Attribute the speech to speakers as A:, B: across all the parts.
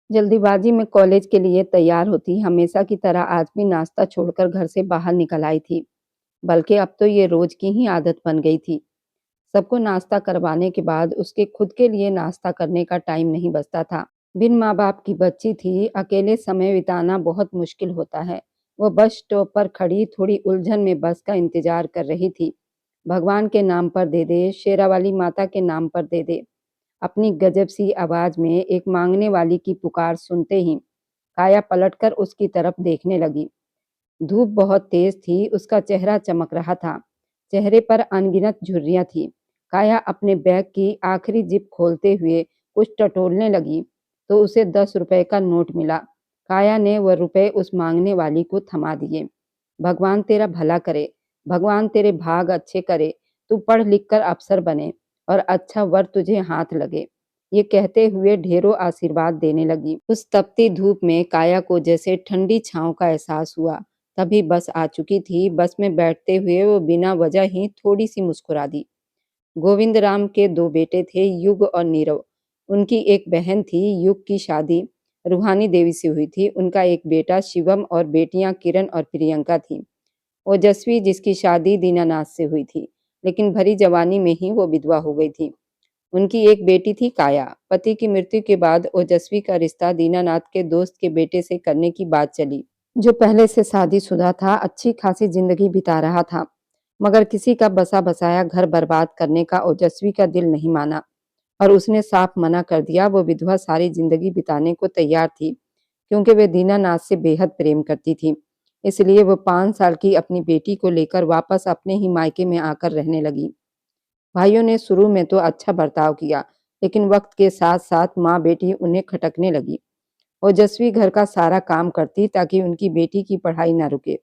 A: जल्दीबाजी में कॉलेज के लिए तैयार होती, हमेशा की तरह आज भी नाश्ता छोड़कर घर से बाहर निकल आई थी। बल्कि अब तो ये रोज की ही आदत बन गई थी। सबको नाश्ता करवाने के बाद उसके खुद के लिए नाश्ता करने का टाइम नहीं बचता था। बिन माँ बाप की बच्ची थी, अकेले समय बिताना बहुत मुश्किल होता है। वो बस स्टॉप पर खड़ी थोड़ी उलझन में बस का इंतजार कर रही थी। भगवान के नाम पर दे दे, शेरावाली माता के नाम पर दे दे। अपनी गजब सी आवाज में एक मांगने वाली की पुकार सुनते ही काया पलटकर उसकी तरफ देखने लगी। धूप बहुत तेज थी, उसका चेहरा चमक रहा था। चेहरे पर अनगिनत झुर्रियां थी। काया अपने बैग की आखिरी जिप खोलते हुए कुछ टटोलने लगी तो उसे 10 रुपए का नोट मिला। काया ने वह रुपए उस मांगने वाली को थमा दिए। भगवान तेरा भला करे, भगवान तेरे भाग अच्छे करे, तू पढ़ लिख कर अफसर बने और अच्छा वर तुझे हाथ लगे। ये कहते हुए ढेरों आशीर्वाद देने लगी। उस तपती धूप में काया को जैसे ठंडी छांव का एहसास हुआ। तभी बस आ चुकी थी। बस में बैठते हुए वो बिना वजह ही थोड़ी सी मुस्कुरा दी। गोविंद राम के दो बेटे थे, युग और नीरव। उनकी एक बहन थी। युग की शादी रूहानी देवी से हुई थी। उनका एक बेटा शिवम और बेटियां किरण और प्रियंका थी। ओजस्वी, जिसकी शादी दीनानाथ से हुई थी, लेकिन भरी जवानी में ही वो विधवा हो गई थी। उनकी एक बेटी थी काया। पति की मृत्यु के बाद ओजस्वी का रिश्ता दीनानाथ के दोस्त के बेटे से करने की बात चली, जो पहले से शादीशुदा था, अच्छी खासी जिंदगी बिता रहा था। मगर किसी का बसा बसाया घर बर्बाद करने का ओजस्वी का दिल नहीं माना और उसने साफ मना कर दिया। वो विधवा सारी जिंदगी बिताने को तैयार थी, क्योंकि वे दीनानाथ से बेहद प्रेम करती थी। इसलिए वो 5 साल की अपनी बेटी को लेकर वापस अपने ही मायके में आकर रहने लगी। भाइयों ने शुरू में तो अच्छा बर्ताव किया, लेकिन वक्त के साथ साथ माँ बेटी उन्हें खटकने लगी। ओजस्वी घर का सारा काम करती ताकि उनकी बेटी की पढ़ाई न रुके।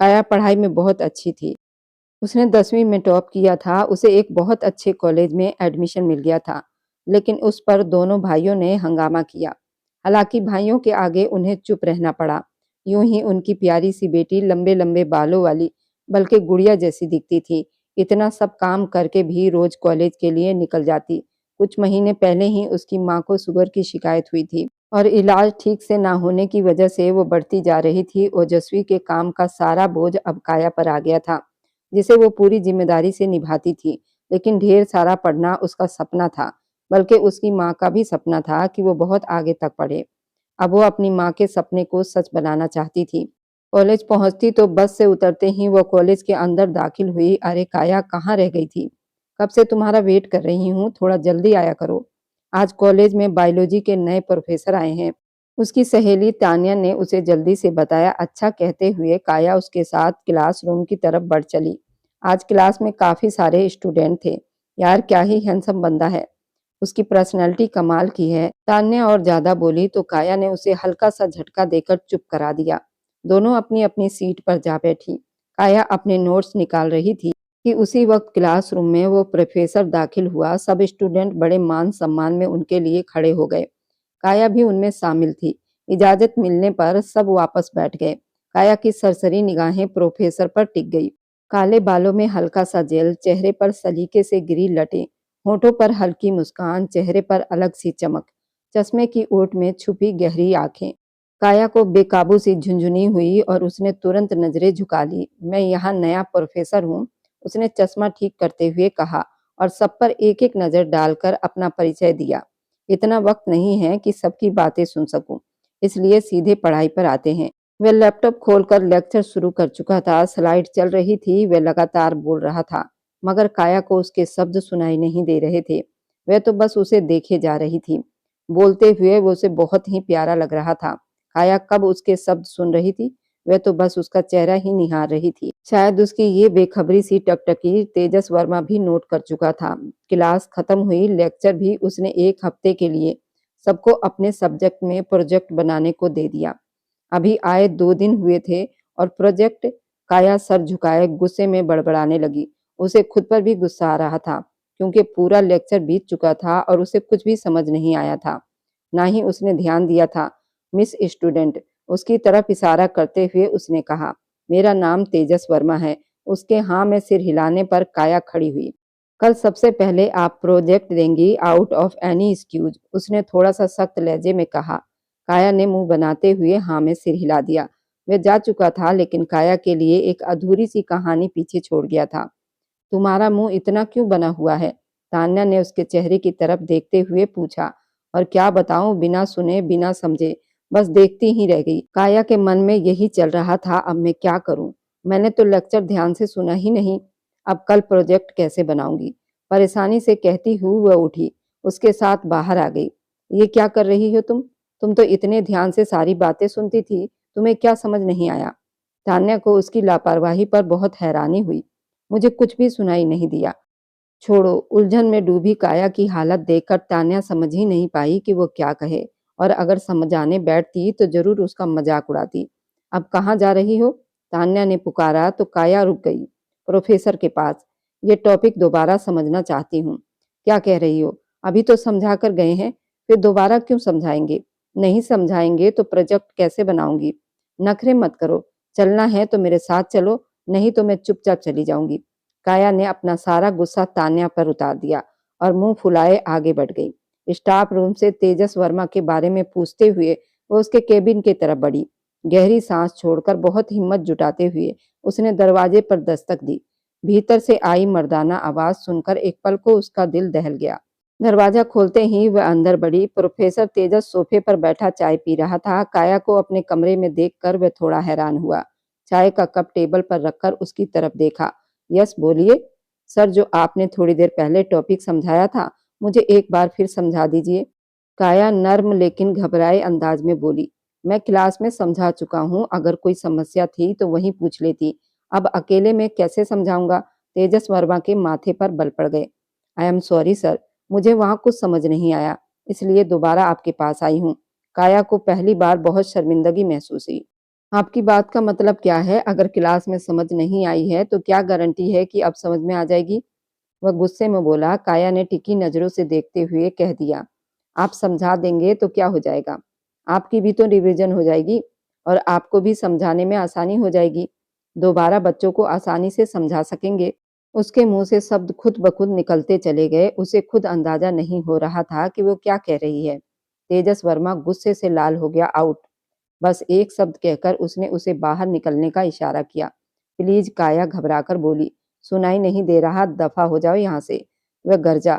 A: काया पढ़ाई में बहुत अच्छी थी। उसने 10वीं में टॉप किया था। उसे एक बहुत अच्छे कॉलेज में एडमिशन मिल गया था। लेकिन उस पर दोनों भाइयों ने हंगामा किया। हालांकि भाइयों के आगे उन्हें चुप रहना पड़ा। यूं ही उनकी प्यारी सी बेटी लंबे लंबे बालों वाली, बल्कि गुड़िया जैसी दिखती थी। इतना सब काम करके भी रोज कॉलेज के लिए निकल जाती। कुछ महीने पहले ही उसकी माँ को शुगर की शिकायत हुई थी और इलाज ठीक से ना होने की वजह से वो बढ़ती जा रही थी। ओजस्वी के काम का सारा बोझ अब काया पर आ गया था, जिसे वो पूरी जिम्मेदारी से निभाती थी। लेकिन ढेर सारा पढ़ना उसका सपना था, बल्कि उसकी माँ का भी सपना था कि वो बहुत आगे तक पढ़े। अब वो अपनी माँ के सपने को सच बनाना चाहती थी। कॉलेज पहुंचती तो बस से उतरते ही वो कॉलेज के अंदर दाखिल हुई। अरे काया, कहाँ रह गई थी? कब से तुम्हारा वेट कर रही हूँ, थोड़ा जल्दी आया करो। आज कॉलेज में बायोलॉजी के नए प्रोफेसर आए हैं। उसकी सहेली तान्या ने उसे जल्दी से बताया। अच्छा कहते हुए काया उसके साथ क्लासरूम की तरफ बढ़ चली। आज क्लास में काफी सारे स्टूडेंट थे। यार क्या ही हैंडसम बंदा है, उसकी पर्सनैलिटी कमाल की है। तान्या और ज्यादा बोली तो काया ने उसे हल्का सा झटका देकर चुप करा दिया। दोनों अपनी अपनी सीट पर जा बैठी। काया अपने नोट्स निकाल रही थी कि उसी वक्त क्लासरूम में वो प्रोफेसर दाखिल हुआ। सब स्टूडेंट बड़े मान सम्मान में उनके लिए खड़े हो गए। काया भी उनमें शामिल थी। इजाजत मिलने पर सब वापस बैठ गए। काया की सरसरी निगाहें प्रोफेसर पर टिक गई। काले बालों में हल्का सा जेल, चेहरे पर सलीके से गिरी लटें, होठों पर हल्की मुस्कान, चेहरे पर अलग सी चमक, चश्मे की ओट में छुपी गहरी आंखें। काया को बेकाबू सी झुंझुनी हुई और उसने तुरंत नजरें झुका ली। मैं यहाँ नया प्रोफेसर हूँ, उसने चश्मा ठीक करते हुए कहा और सब पर एक एक नजर डालकर अपना परिचय दिया। इतना वक्त नहीं है कि सबकी बातें सुन सकूं, इसलिए सीधे पढ़ाई पर आते हैं। वह लैपटॉप खोलकर लेक्चर शुरू कर चुका था। स्लाइड चल रही थी। वह लगातार बोल रहा था, मगर काया को उसके शब्द सुनाई नहीं दे रहे थे। वह तो बस उसे देखे जा रही थी। बोलते हुए वो उसे बहुत ही प्यारा लग रहा था। काया कब उसके शब्द सुन रही थी, वह तो बस उसका चेहरा ही निहार रही थी। शायद उसकी ये बेखबरी सी टकटकी तेजस वर्मा भी नोट कर चुका था। क्लास खत्म हुई। लेक्चर भी उसने 1 हफ्ते के लिए सबको अपने सब्जेक्ट में प्रोजेक्ट बनाने को दे दिया। अभी आए 2 दिन हुए थे और प्रोजेक्ट। काया सर झुकाए गुस्से में बड़बड़ाने लगी। उसे खुद पर भी गुस्सा आ रहा था, क्योंकि पूरा लेक्चर बीत चुका था और उसे कुछ भी समझ नहीं आया था। ना ही उसने ध्यान दिया था। मिस स्टूडेंट, उसकी तरफ इशारा करते हुए उसने कहा, मेरा नाम तेजस वर्मा है। उसके हाँ में सिर हिलाने पर काया खड़ी हुई। कल सबसे पहले आप प्रोजेक्ट देंगी, आउट ऑफ एनी एक्सक्यूज, उसने थोड़ा सा सख्त लहजे में कहा। काया ने मुंह बनाते हुए हाँ में सिर हिला दिया। वह जा चुका था, लेकिन काया के लिए एक अधूरी सी कहानी पीछे छोड़ गया था। तुम्हारा मुंह इतना क्यों बना हुआ है? तान्या ने उसके चेहरे की तरफ देखते हुए पूछा। और क्या बताऊं, बिना सुने बिना समझे बस देखती ही रह गई। काया के मन में यही चल रहा था, अब मैं क्या करूं? मैंने तो लेक्चर ध्यान से सुना ही नहीं। अब कल प्रोजेक्ट कैसे बनाऊंगी? परेशानी से कहती हुई वह उठी, उसके साथ बाहर आ गई। ये क्या कर रही हो तुम? तुम तो इतने ध्यान से सारी बातें सुनती थी, तुम्हें क्या समझ नहीं आया? तान्या को उसकी लापरवाही पर बहुत हैरानी हुई। मुझे कुछ भी सुनाई नहीं दिया। छोड़ो, उलझन में डूबी काया की हालत देखकर तान्या समझ ही नहीं पाई कि वो क्या कहे, और अगर समझाने बैठती तो जरूर उसका मजाक उड़ाती। अब कहाँ जा रही हो? तान्या ने पुकारा तो काया रुक गई। प्रोफेसर के पास। ये टॉपिक दोबारा समझना चाहती हूँ। क्या कह रही हो? अभी तो समझा कर गए हैं, फिर दोबारा क्यों समझाएंगे? नहीं समझाएंगे तो प्रोजेक्ट कैसे बनाऊंगी? नखरे मत करो, चलना है तो मेरे साथ चलो, नहीं तो मैं चुपचाप चली जाऊंगी। काया ने अपना सारा गुस्सा तान्या पर उतार दिया और मुंह फुलाए आगे बढ़ गई। स्टाफ रूम से तेजस वर्मा के बारे में पूछते हुए वो उसके केबिन की तरफ बढ़ी। गहरी सांस छोड़कर बहुत हिम्मत जुटाते हुए उसने दरवाजे पर दस्तक दी। भीतर से आई मर्दाना आवाज सुनकर एक पल को उसका दिल दहल गया। दरवाजा खोलते ही वह अंदर बढ़ी। प्रोफेसर तेजस सोफे पर बैठा चाय पी रहा था। काया को अपने कमरे में देखकर वह थोड़ा हैरान हुआ। चाय का कप टेबल पर रखकर उसकी तरफ देखा। यस, बोलिए। सर, जो आपने थोड़ी देर पहले टॉपिक समझाया था, मुझे एक बार फिर समझा दीजिए। काया नर्म लेकिन घबराए अंदाज में बोली। मैं क्लास में समझा चुका हूँ, अगर कोई समस्या थी तो वहीं पूछ लेती। अब अकेले में कैसे समझाऊंगा? तेजस वर्मा के माथे पर बल पड़ गए। आई एम सॉरी सर, मुझे वहां कुछ समझ नहीं आया, इसलिए दोबारा आपके पास आई हूँ। काया को पहली बार बहुत शर्मिंदगी महसूस हुई। आपकी बात का मतलब क्या है? अगर क्लास में समझ नहीं आई है तो क्या गारंटी है कि अब समझ में आ जाएगी? वह गुस्से में बोला। काया ने टिकी नजरों से देखते हुए कह दिया, आप समझा देंगे तो क्या हो जाएगा? आपकी भी तो रिवीजन हो जाएगी और आपको भी समझाने में आसानी हो जाएगी। दोबारा बच्चों को आसानी से समझा सकेंगे। उसके मुंह से शब्द खुद ब खुद निकलते चले गए। उसे खुद अंदाजा नहीं हो रहा था कि वो क्या कह रही है। तेजस वर्मा गुस्से से लाल हो गया। आउट, बस एक शब्द कहकर उसने उसे बाहर निकलने का इशारा किया। प्लीज, काया घबराकर बोली। सुनाई नहीं दे रहा, दफा हो जाओ यहाँ से। वह गरजा।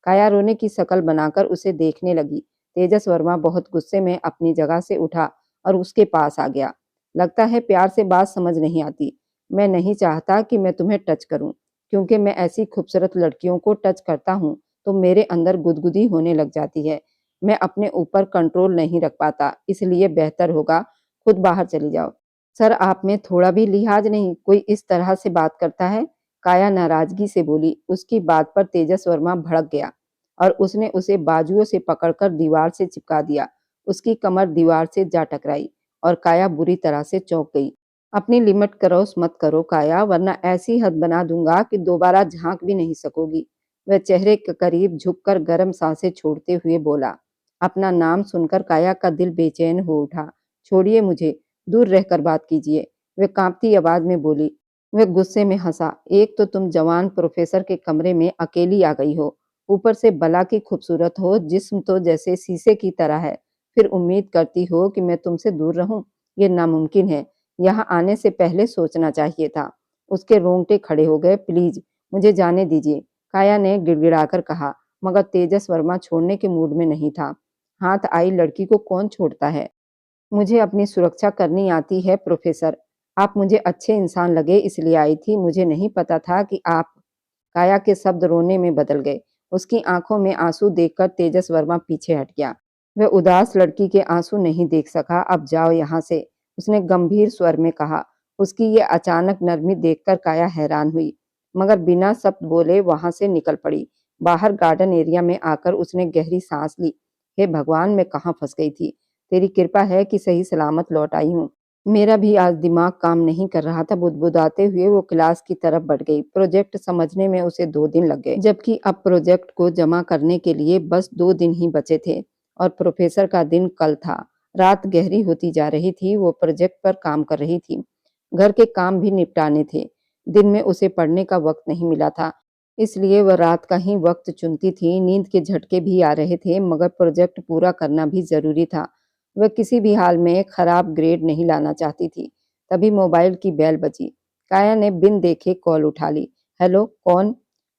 A: काया रोने की शक्ल बनाकर उसे देखने लगी। तेजस वर्मा बहुत गुस्से में अपनी जगह से उठा और उसके पास आ गया। लगता है प्यार से बात समझ नहीं आती। मैं नहीं चाहता कि मैं तुम्हें टच करूं, क्योंकि मैं ऐसी खूबसूरत लड़कियों को टच करता हूं तो मेरे अंदर गुदगुदी होने लग जाती है। मैं अपने ऊपर कंट्रोल नहीं रख पाता, इसलिए बेहतर होगा खुद बाहर चली जाओ। सर, आप में थोड़ा भी लिहाज नहीं, कोई इस तरह से बात करता है? काया नाराजगी से बोली। उसकी बात पर तेजस वर्मा भड़क गया और उसने उसे बाजुओं से पकड़कर दीवार से चिपका दिया। उसकी कमर दीवार से जा टकराई और काया बुरी तरह से चौंक गई। अपनी लिमिट क्रॉस मत करो काया, वरना ऐसी हद बना दूंगा कि दोबारा झांक भी नहीं सकोगी। वह चेहरे के करीब झुककर गर्म सांसें छोड़ते हुए बोला। अपना नाम सुनकर काया का दिल बेचैन हो उठा। छोड़िए मुझे, दूर रहकर बात कीजिए, वह कांपती आवाज में बोली। वह गुस्से में हंसा। एक तो तुम जवान प्रोफेसर के कमरे में अकेली आ गई हो, ऊपर से भला की खूबसूरत हो, जिस्म तो जैसे शीशे की तरह है, फिर उम्मीद करती हो कि मैं तुमसे दूर रहूं? ये नामुमकिन है। यहाँ आने से पहले सोचना चाहिए था। उसके रोंगटे खड़े हो गए। प्लीज, मुझे जाने दीजिए, काया ने गिड़गिड़ाकर कहा। मगर तेजस वर्मा छोड़ने के मूड में नहीं था। हाथ आई लड़की को कौन छोड़ता है? मुझे अपनी सुरक्षा करनी आती है प्रोफेसर। आप मुझे अच्छे इंसान लगे इसलिए आई थी, मुझे नहीं पता था कि आप। काया के शब्द रोने में बदल गए। उसकी आंखों में आंसू देखकर तेजस वर्मा पीछे हट गया। वह उदास लड़की के आंसू नहीं देख सका। अब जाओ यहाँ से, उसने गंभीर स्वर में कहा। उसकी ये अचानक नरमी देखकर काया हैरान हुई, मगर बिना शब्द बोले वहां से निकल पड़ी। बाहर गार्डन एरिया में आकर उसने गहरी सांस ली। हे भगवान, मैं कहाँ फंस गई थी? तेरी कृपा है कि सही सलामत लौट आई हूँ। मेरा भी आज दिमाग काम नहीं कर रहा था। बुदबुदाते हुए वो क्लास की तरफ बढ़ गई। प्रोजेक्ट समझने में उसे 2 दिन लग गए, जबकि अब प्रोजेक्ट को जमा करने के लिए बस 2 दिन ही बचे थे और प्रोफेसर का दिन कल था। रात गहरी होती जा रही थी। वो प्रोजेक्ट पर काम कर रही थी। घर के काम भी निपटाने थे। दिन में उसे पढ़ने का वक्त नहीं मिला था, इसलिए वह रात का ही वक्त चुनती थी। नींद के झटके भी आ रहे थे, मगर प्रोजेक्ट पूरा करना भी जरूरी था। वह किसी भी हाल में खराब ग्रेड नहीं लाना चाहती थी। तभी मोबाइल की बेल बजी। काया ने बिन देखे कॉल उठा ली। हेलो, कौन?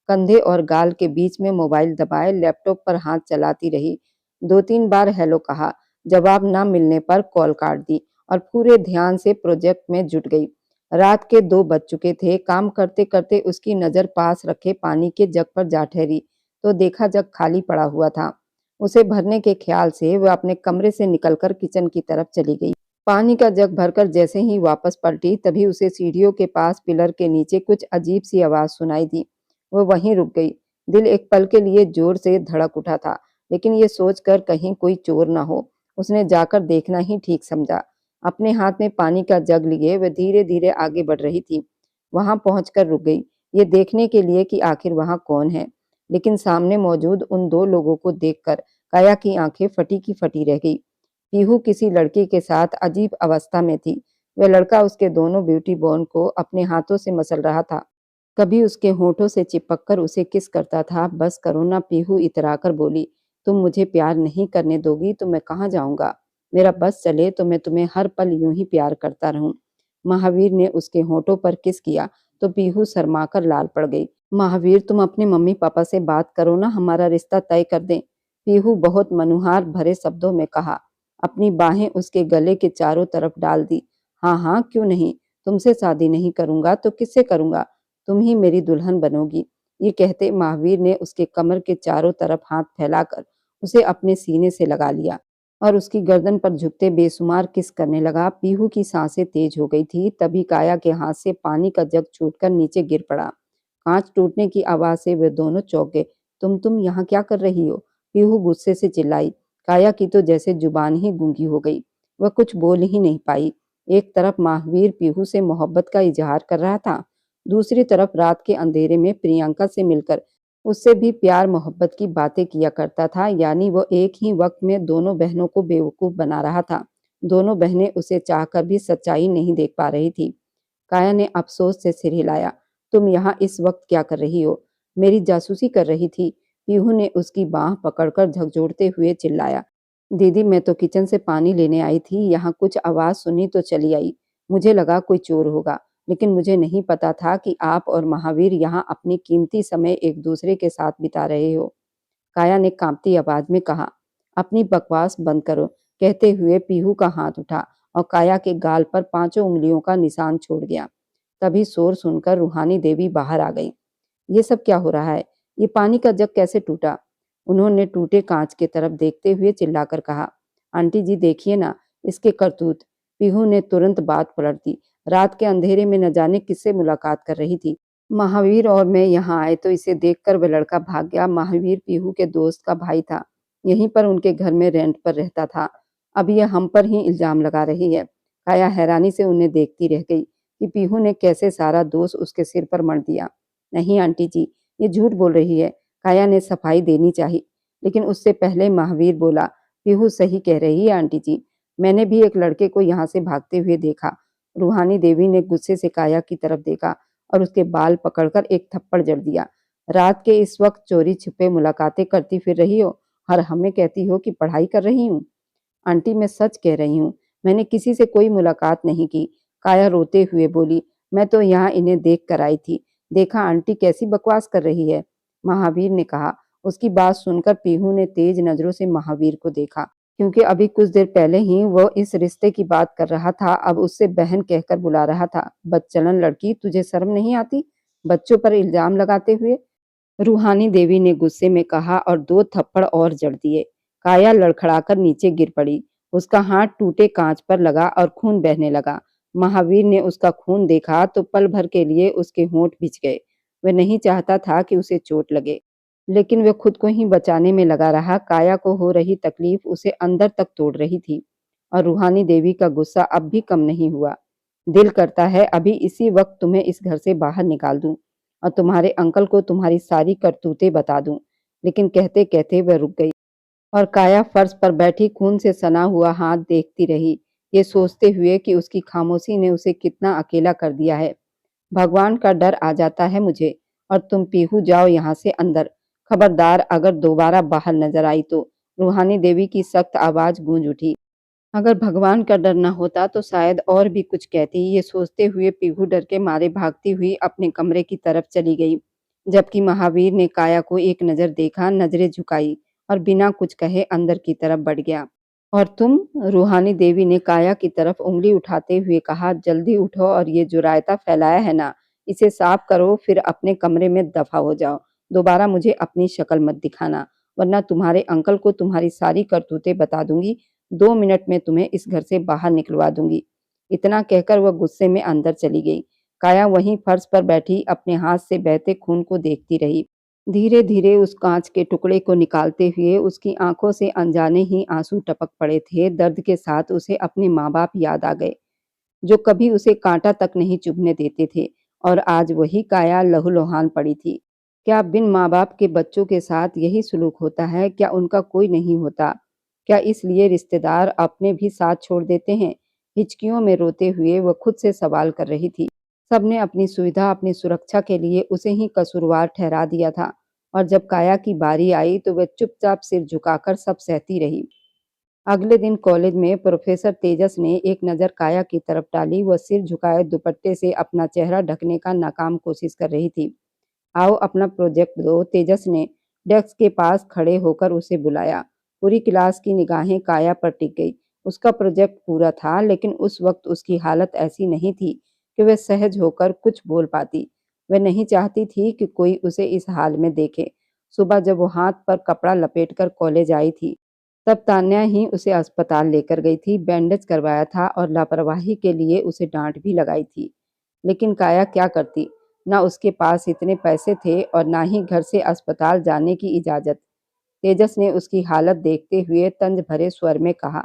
A: कंधे और गाल के बीच में मोबाइल दबाए लैपटॉप पर हाथ चलाती रही। 2-3 बार हेलो कहा। जवाब न मिलने पर कॉल काट दी और पूरे ध्यान से प्रोजेक्ट में जुट गई। रात के 2 बज चुके थे। काम करते-करते उसकी नज़र पास रखे पानी के जग पर जा ठहरी, तो देखा जग खाली पड़ा हुआ था। उसे भरने के ख्याल से वह अपने कमरे से निकलकर किचन की तरफ चली गई। पानी का जग भरकर जैसे ही वापस पलटी, तभी उसे सीढ़ियों के पास पिलर के नीचे कुछ अजीब सी आवाज़ सुनाई दी। वो वहीं रुक गई। दिल एक पल के लिए जोर से धड़क उठा था, लेकिन ये सोचकर कहीं कोई चोर न हो, उसने जाकर देखना ही ठीक समझा। अपने हाथ में पानी का जग लिए वह धीरे-धीरे आगे बढ़ रही थी। वहां पहुंचकर रुक गई, ये देखने के लिए कि आखिर वहां कौन है। लेकिन सामने मौजूद उन 2 लोगों को देखकर काया की आंखें फटी की फटी रह गई। पीहू किसी लड़की के साथ अजीब अवस्था में थी। वह लड़का उसके दोनों ब्यूटी बॉर्न को अपने हाथों से मसल रहा था। कभी उसके होठों से चिपक कर उसे किस करता था। बस करो ना, पीहू इतराकर बोली। तुम मुझे प्यार नहीं करने दोगी तो मैं कहाँ जाऊंगा? मेरा बस चले तो मैं तुम्हें हर पल यूं ही प्यार करता रहूं। महावीर ने उसके होठों पर किस किया तो पीहू शर्माकर लाल पड़ गई। महावीर, तुम अपने मम्मी पापा से बात करो ना, हमारा रिश्ता तय कर दें। पीहू बहुत मनुहार भरे शब्दों में कहा। अपनी बाहें उसके गले के चारों तरफ डाल दी। हाँ हाँ, क्यों नहीं? तुमसे शादी नहीं करूंगा तो किससे करूंगा? तुम ही मेरी दुल्हन बनोगी। ये कहते महावीर ने उसके कमर के चारों तरफ हाथ फैलाकर उसे अपने सीने से लगा लिया और उसकी गर्दन पर झुकते बेसुमार किस करने लगा। पीहू की सांसें तेज हो गई थी। तभी काया के हाथ से पानी का जग छूटकर नीचे गिर पड़ा। कांच टूटने की आवाज से वे दोनों चौंक गए। तुम यहाँ क्या कर रही हो? पीहू गुस्से से चिल्लाई। काया की तो जैसे जुबान ही गूंगी हो गई। वह कुछ बोल ही नहीं पाई। एक तरफ महावीर पीहू से मोहब्बत का इजहार कर रहा था, दूसरी तरफ रात के अंधेरे में प्रियंका से मिलकर उससे भी प्यार मोहब्बत की बातें किया करता था। यानी वो एक ही वक्त में दोनों बहनों को बेवकूफ बना रहा था। दोनों बहनें उसे चाहकर भी सच्चाई नहीं देख पा रही थी। काया ने अफसोस से सिर हिलाया। तुम यहाँ इस वक्त क्या कर रही हो? मेरी जासूसी कर रही थी। पीहू ने उसकी बांह पकड़कर झकझोरते हुए चिल्लाया। दीदी, मैं तो किचन से पानी लेने आई थी, यहाँ कुछ आवाज सुनी तो चली आई। मुझे लगा कोई चोर होगा, लेकिन मुझे नहीं पता था कि आप और महावीर यहाँ अपनी कीमती समय एक दूसरे के साथ बिता रहे हो। काया ने कांपती आवाज में कहा। अपनी बकवास बंद करो। कहते हुए पीहू का हाथ उठा और काया के गाल पर 5 उंगलियों का निशान छोड़ गया। तभी शोर सुनकर रूहानी देवी बाहर आ गई। ये सब क्या हो रहा है? ये पानी का जग कैसे टूटा? उन्होंने टूटे कांच की तरफ देखते हुए चिल्लाकर कहा। आंटी जी, देखिए ना इसके करतूत। पीहू ने तुरंत बात पलट दी। रात के अंधेरे में न जाने किससे मुलाकात कर रही थी। महावीर और मैं यहाँ आए तो इसे देखकर वह लड़का भाग गया। महावीर पीहू के दोस्त का भाई था, यहीं पर उनके घर में रेंट पर रहता था। अब यह हम पर ही इल्जाम लगा रही है। काया हैरानी से उन्हें देखती रह गई कि पीहू ने कैसे सारा दोष उसके सिर पर मढ़ दिया। नहीं आंटी जी, ये झूठ बोल रही है। काया ने सफाई देनी चाहिए, लेकिन उससे पहले महावीर बोला। पीहू सही कह रही है आंटी जी, मैंने भी एक लड़के को यहाँ से भागते हुए देखा। रूहानी देवी ने गुस्से से काया की तरफ देखा और उसके बाल पकड़कर एक थप्पड़ जड़ दिया। रात के इस वक्त चोरी छिपे मुलाकातें करती फिर रही हो और हमें कहती हो कि पढ़ाई कर रही हूँ। आंटी, मैं सच कह रही हूँ, मैंने किसी से कोई मुलाकात नहीं की। काया रोते हुए बोली। मैं तो यहाँ इन्हें देख कर आई थी। देखा आंटी कैसी बकवास कर रही है, महावीर ने कहा। उसकी बात सुनकर पीहू ने तेज नजरों से महावीर को देखा, क्योंकि अभी कुछ देर पहले ही वो इस रिश्ते की बात कर रहा था, अब उससे बहन कहकर बुला रहा था। बदचलन लड़की, तुझे शर्म नहीं आती? बच्चों पर इल्जाम लगाते हुए, रूहानी देवी ने गुस्से में कहा और 2 थप्पड़ और जड़ दिए। काया लड़खड़ाकर नीचे गिर पड़ी। उसका हाथ टूटे कांच पर लगा और खून बहने लगा। महावीर ने उसका खून देखा तो पल भर के लिए उसके होंठ भिज गए। वह नहीं चाहता था कि उसे चोट लगे, लेकिन वह खुद को ही बचाने में लगा रहा। काया को हो रही तकलीफ उसे अंदर तक तोड़ रही थी और रूहानी देवी का गुस्सा अब भी कम नहीं हुआ। दिल करता है अभी इसी वक्त तुम्हें इस घर से बाहर निकाल दूं और तुम्हारे अंकल को तुम्हारी सारी करतूतें बता दूं। लेकिन कहते कहते वह रुक गई और काया फर्श पर बैठी खून से सना हुआ हाथ देखती रही, ये सोचते हुए कि उसकी खामोशी ने उसे कितना अकेला कर दिया है। भगवान का डर आ जाता है मुझे। और तुम पीहू जाओ यहाँ से अंदर। खबरदार अगर दोबारा बाहर नजर आई तो। रूहानी देवी की सख्त आवाज गूंज उठी। अगर भगवान का डर न होता तो शायद और भी कुछ कहती। ये सोचते हुए पीहू डर के मारे भागती हुई अपने कमरे की तरफ चली गई, जबकि महावीर ने काया को एक नज़र देखा, नज़रें झुकाई और बिना कुछ कहे अंदर की तरफ बढ़ गया। और तुम? रूहानी देवी ने काया की तरफ उंगली उठाते हुए कहा, जल्दी उठो और ये जो रायता फैलाया है ना, इसे साफ करो, फिर अपने कमरे में दफा हो जाओ। दोबारा मुझे अपनी शक्ल मत दिखाना, वरना तुम्हारे अंकल को तुम्हारी सारी करतूतें बता दूंगी। 2 मिनट में तुम्हें इस घर से बाहर निकलवा दूंगी। इतना कहकर वह गुस्से में अंदर चली गई। काया वहीं फर्श पर बैठी अपने हाथ से बहते खून को देखती रही। धीरे धीरे उस कांच के टुकड़े को निकालते हुए उसकी आंखों से अनजाने ही आंसू टपक पड़े थे। दर्द के साथ उसे अपने माँ बाप याद आ गए, जो कभी उसे कांटा तक नहीं चुभने देते थे। और आज वही काया लहूलुहान पड़ी थी। क्या बिन माँ बाप के बच्चों के साथ यही सलूक होता है? क्या उनका कोई नहीं होता? क्या इसलिए रिश्तेदार अपने भी साथ छोड़ देते हैं? हिचकियों में रोते हुए वह खुद से सवाल कर रही थी। सबने अपनी सुविधा, अपनी सुरक्षा के लिए उसे ही कसूरवार ठहरा दिया था, और जब काया की बारी आई तो वह चुपचाप सिर झुकाकर सब सहती रही। अगले दिन कॉलेज में प्रोफेसर तेजस ने एक नज़र काया की तरफ डाली। वह सिर झुकाए दुपट्टे से अपना चेहरा ढकने का नाकाम कोशिश कर रही थी। आओ अपना प्रोजेक्ट दो, तेजस ने डेस्क के पास खड़े होकर उसे बुलाया। पूरी क्लास की निगाहें काया पर टिक गई। उसका प्रोजेक्ट पूरा था, लेकिन उस वक्त उसकी हालत ऐसी नहीं थी कि वह सहज होकर कुछ बोल पाती। वह नहीं चाहती थी कि कोई उसे इस हाल में देखे। सुबह जब वो हाथ पर कपड़ा लपेटकर कॉलेज आई थी, तब तान्या ही उसे अस्पताल लेकर गई थी, बैंडेज करवाया था और लापरवाही के लिए उसे डांट भी लगाई थी। लेकिन काया क्या करती? ना उसके पास इतने पैसे थे और ना ही घर से अस्पताल जाने की इजाज़त। तेजस ने उसकी हालत देखते हुए तंज भरे स्वर में कहा,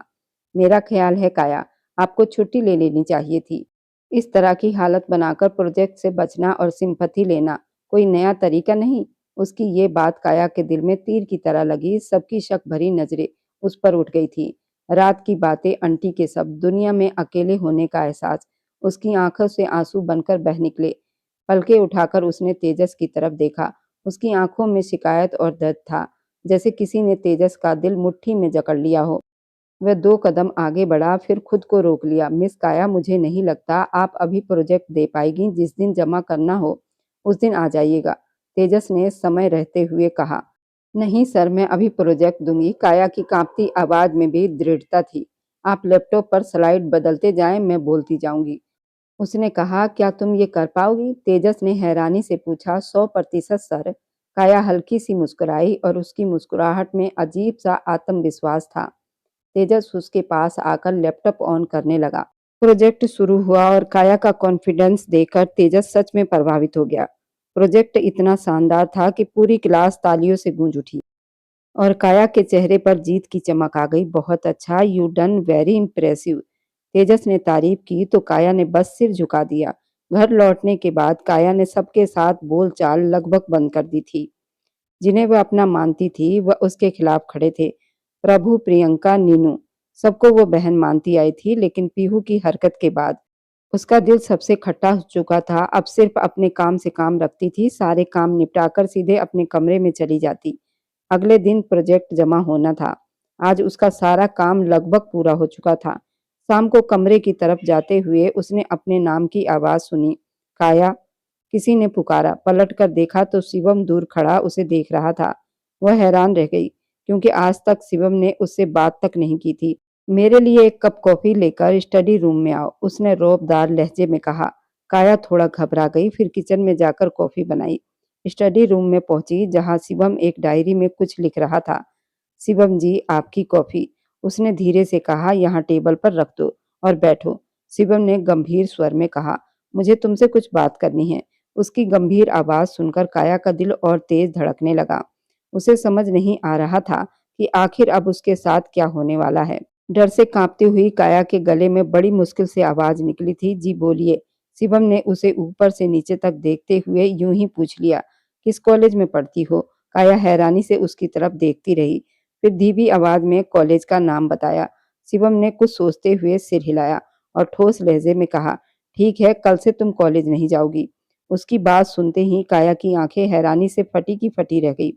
A: मेरा ख्याल है काया, आपको छुट्टी ले लेनी चाहिए थी। इस तरह की हालत बनाकर प्रोजेक्ट से बचना और सिंपैथी लेना कोई नया तरीका नहीं। उसकी ये बात काया के दिल में तीर की तरह लगी। सबकी शक भरी नजरें उस पर उठ गई थी। रात की बातें, आंटी के शब्द, दुनिया में अकेले होने का एहसास, उसकी आंखों से आंसू बनकर बह निकले। पलकें उठाकर उसने तेजस की तरफ देखा। उसकी आंखों में शिकायत और दर्द था, जैसे किसी ने तेजस का दिल मुट्ठी में जकड़ लिया हो। वह 2 कदम आगे बढ़ा, फिर खुद को रोक लिया। मिस काया, मुझे नहीं लगता आप अभी प्रोजेक्ट दे पाएगी। जिस दिन जमा करना हो, उस दिन आ जाइएगा। तेजस ने समय रहते हुए कहा। नहीं सर, मैं अभी प्रोजेक्ट दूंगी। काया की कांपती आवाज में भी दृढ़ता थी। आप लैपटॉप पर स्लाइड बदलते जाएं, मैं बोलती जाऊंगी। उसने कहा, क्या तुम ये कर पाओगी? तेजस ने हैरानी से पूछा। 100% सर। काया हल्की सी मुस्कुराई और उसकी मुस्कुराहट में अजीब सा आत्मविश्वास था। तेजस उसके पास आकर लैपटॉप ऑन करने लगा। प्रोजेक्ट शुरू हुआ और काया का कॉन्फिडेंस देखकर तेजस सच में प्रभावित हो गया। प्रोजेक्ट इतना शानदार था कि पूरी क्लास तालियों से गूंज उठी और काया के चेहरे पर जीत की चमक आ गई। बहुत अच्छा, यू डन वेरी इम्प्रेसिव। तेजस ने तारीफ की तो काया ने बस सिर झुका दिया। घर लौटने के बाद काया ने सबके साथ बोलचाल लगभग बंद कर दी थी। जिन्हें वह अपना मानती थी, वह उसके खिलाफ खड़े थे। प्रभु, प्रियंका, नीनू, सबको वो बहन मानती आई थी, लेकिन पीहू की हरकत के बाद उसका दिल सबसे खट्टा हो चुका था। अब सिर्फ अपने काम से काम रखती थी। सारे काम निपटाकर सीधे अपने कमरे में चली जाती। अगले दिन प्रोजेक्ट जमा होना था। आज उसका सारा काम लगभग पूरा हो चुका था। शाम को कमरे की तरफ जाते हुए उसने अपने नाम की आवाज़ सुनी। काया, किसी ने पुकारा। पलटकर देखा तो शिवम दूर खड़ा उसे देख रहा था। वह हैरान रह गई, क्योंकि आज तक शिवम ने उससे बात तक नहीं की थी। मेरे लिए एक कप कॉफी लेकर स्टडी रूम में आओ, उसने रौबदार लहजे में कहा। काया थोड़ा घबरा गई, फिर किचन में जाकर कॉफी बनाई। स्टडी रूम में पहुंची, जहां शिवम एक डायरी में कुछ लिख रहा था। शिवम जी, आपकी कॉफी, उसने धीरे से कहा। यहाँ टेबल पर रख दो और बैठो, शिवम ने गंभीर स्वर में कहा। मुझे तुमसे कुछ बात करनी है। उसकी गंभीर आवाज सुनकर काया का दिल और तेज धड़कने लगा। उसे समझ नहीं आ रहा था कि आखिर अब उसके साथ क्या होने वाला है। डर से कांपती हुई काया के गले में बड़ी मुश्किल से आवाज निकली थी, जी बोलिए। शिवम ने उसे ऊपर से नीचे तक देखते हुए यूं ही पूछ लिया, किस कॉलेज में पढ़ती हो? काया हैरानी से उसकी तरफ देखती रही, फिर धीमी आवाज में कॉलेज का नाम बताया। शिवम ने कुछ सोचते हुए सिर हिलाया और ठोस लहजे में कहा, ठीक है, कल से तुम कॉलेज नहीं जाओगी। उसकी बात सुनते ही काया की आंखें हैरानी से फटी की फटी रह गई।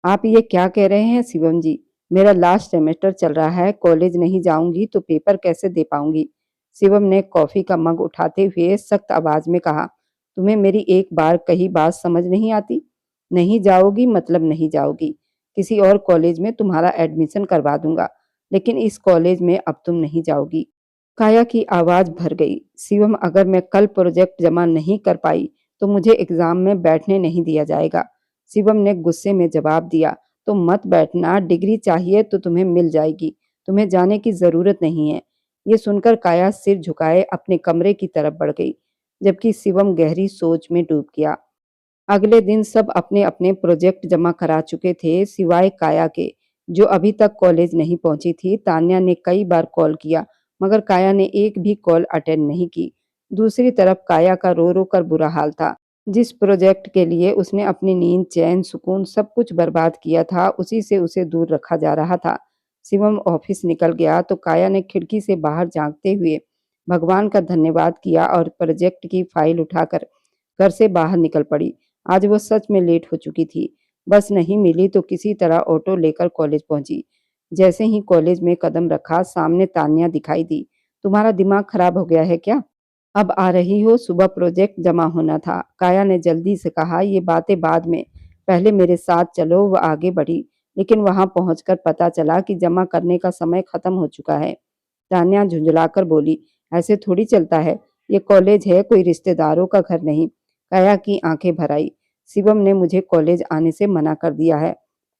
A: आप ये क्या कह रहे हैं शिवम जी? मेरा लास्ट सेमेस्टर चल रहा है, कॉलेज नहीं जाऊंगी तो पेपर कैसे दे पाऊंगी। शिवम ने कॉफी का मग उठाते हुए सख्त आवाज में कहा, तुम्हें मेरी एक बार कही बात समझ नहीं आती? नहीं जाओगी मतलब नहीं जाओगी। किसी और कॉलेज में तुम्हारा एडमिशन करवा दूंगा, लेकिन इस कॉलेज में अब तुम नहीं जाओगी। काया की आवाज भर गई। शिवम, अगर मैं कल प्रोजेक्ट जमा नहीं कर पाई तो मुझे एग्जाम में बैठने नहीं दिया जाएगा। शिवम ने गुस्से में जवाब दिया, तो मत बैठना, डिग्री चाहिए तो तुम्हें मिल जाएगी, तुम्हें जाने की जरूरत नहीं है। ये सुनकर काया सिर झुकाए अपने कमरे की तरफ बढ़ गई, जबकि शिवम गहरी सोच में डूब गया। अगले दिन सब अपने अपने प्रोजेक्ट जमा करा चुके थे, सिवाय काया के, जो अभी तक कॉलेज नहीं पहुंची थी। तान्या ने कई बार कॉल किया, मगर काया ने एक भी कॉल अटेंड नहीं की। दूसरी तरफ काया का रो रो कर बुरा हाल था। जिस प्रोजेक्ट के लिए उसने अपनी नींद, चैन, सुकून सब कुछ बर्बाद किया था, उसी से उसे दूर रखा जा रहा था। शिवम ऑफिस निकल गया तो काया ने खिड़की से बाहर झांकते हुए भगवान का धन्यवाद किया और प्रोजेक्ट की फाइल उठाकर घर से बाहर निकल पड़ी। आज वो सच में लेट हो चुकी थी। बस नहीं मिली तो किसी तरह ऑटो लेकर कॉलेज पहुंची। जैसे ही कॉलेज में कदम रखा, सामने तान्या दिखाई दी। तुम्हारा दिमाग खराब हो गया है क्या? अब आ रही हो? सुबह प्रोजेक्ट जमा होना था। काया ने जल्दी से कहा, ये बातें बाद में, पहले मेरे साथ चलो। वह आगे बढ़ी, लेकिन वहां पहुंचकर पता चला कि जमा करने का समय खत्म हो चुका है। तान्या झुंझलाकर बोली, ऐसे थोड़ी चलता है, ये कॉलेज है, कोई रिश्तेदारों का घर नहीं। काया की आंखें भर आई। शिवम ने मुझे कॉलेज आने से मना कर दिया है,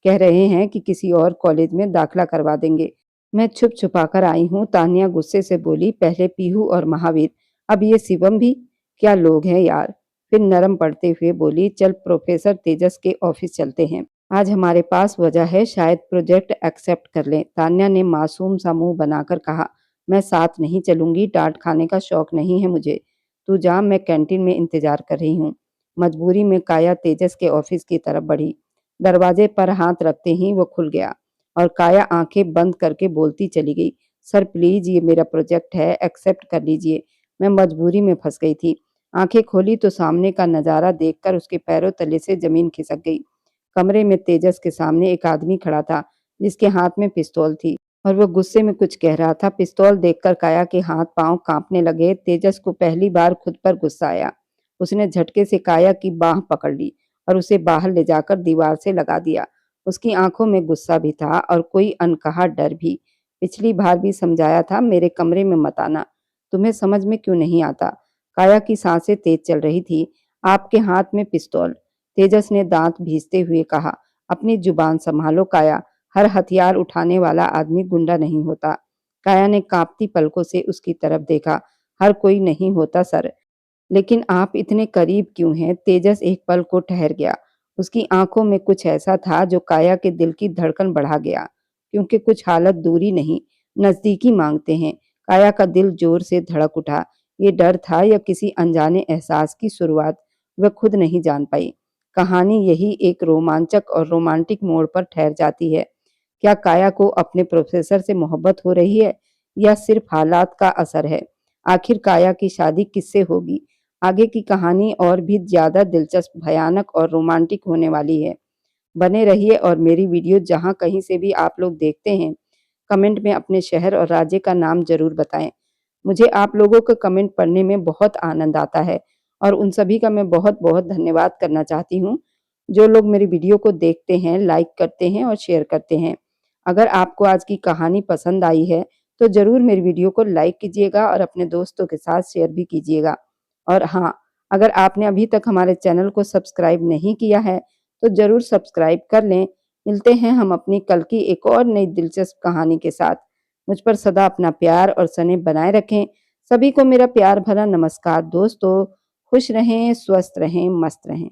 A: कह रहे हैं कि किसी और कॉलेज में दाखिला करवा देंगे। मैं छुप छुपा कर आई हूँ, तान्या गुस्से से बोली। पहले पीहू और महावीर, अब ये शिवम भी, क्या लोग हैं यार। फिर नरम पड़ते हुए बोली, चल प्रोफेसर तेजस के ऑफिस चलते हैं, आज हमारे पास वजह है, शायद प्रोजेक्ट एक्सेप्ट कर लें। तान्या ने मासूम सा मुंह बनाकर कहा, मैं साथ नहीं चलूंगी, डांट खाने का शौक नहीं है मुझे। तू जा, मैं कैंटीन में इंतजार कर रही हूँ। मजबूरी में काया तेजस के ऑफिस की तरफ बढ़ी। दरवाजे पर हाथ रखते ही वो खुल गया और काया आंखें बंद करके बोलती चली गई, सर प्लीज, ये मेरा प्रोजेक्ट है, एक्सेप्ट कर लीजिए, मैं मजबूरी में फंस गई थी। आंखें खोली तो सामने का नजारा देखकर उसके पैरों तले से जमीन खिसक गई। कमरे में तेजस के सामने एक आदमी खड़ा था, जिसके हाथ में पिस्तौल थी और वो गुस्से में कुछ कह रहा था। पिस्तौल देखकर काया के हाथ पांव कांपने लगे। तेजस को पहली बार खुद पर गुस्सा आया। उसने झटके से काया की बाह पकड़ ली और उसे बाहर ले जाकर दीवार से लगा दिया। उसकी आंखों में गुस्सा भी था और कोई अनकहा डर भी। पिछली बार भी समझाया था, मेरे कमरे में मत आना, तुम्हें समझ में क्यों नहीं आता? काया की सांसें तेज चल रही थी। आपके हाथ में पिस्तौल, तेजस ने दांत भींचते हुए कहा, अपनी जुबान संभालो काया, हर हथियार उठाने वाला आदमी गुंडा नहीं होता। काया ने कांपती पलकों से उसकी तरफ देखा, हर कोई नहीं होता सर, लेकिन आप इतने करीब क्यों हैं? तेजस एक पल को ठहर गया। उसकी आंखों में कुछ ऐसा था जो काया के दिल की धड़कन बढ़ा गया, क्योंकि कुछ हालत दूरी नहीं, नजदीकी मांगते हैं। काया का दिल जोर से धड़क उठा। ये डर था या किसी अनजाने एहसास की शुरुआत, वह खुद नहीं जान पाई। कहानी यही एक रोमांचक और रोमांटिक मोड़ पर ठहर जाती है। क्या काया को अपने प्रोफेसर से मोहब्बत हो रही है या सिर्फ हालात का असर है? आखिर काया की शादी किससे होगी? आगे की कहानी और भी ज्यादा दिलचस्प, भयानक और रोमांटिक होने वाली है। बने रहिए और मेरी वीडियो जहां कहीं से भी आप लोग देखते हैं, कमेंट में अपने शहर और राज्य का नाम जरूर बताएं। मुझे आप लोगों का कमेंट पढ़ने में बहुत आनंद आता है और उन सभी का मैं बहुत बहुत धन्यवाद करना चाहती हूँ, जो लोग मेरी वीडियो को देखते हैं, लाइक करते हैं और शेयर करते हैं। अगर आपको आज की कहानी पसंद आई है तो ज़रूर मेरी वीडियो को लाइक कीजिएगा और अपने दोस्तों के साथ शेयर भी कीजिएगा। और हाँ, अगर आपने अभी तक हमारे चैनल को सब्सक्राइब नहीं किया है तो ज़रूर सब्सक्राइब कर लें। मिलते हैं हम अपनी कल की एक और नई दिलचस्प कहानी के साथ। मुझ पर सदा अपना प्यार और स्नेह बनाए रखें। सभी को मेरा प्यार भरा नमस्कार दोस्तों। खुश रहें, स्वस्थ रहें, मस्त रहें।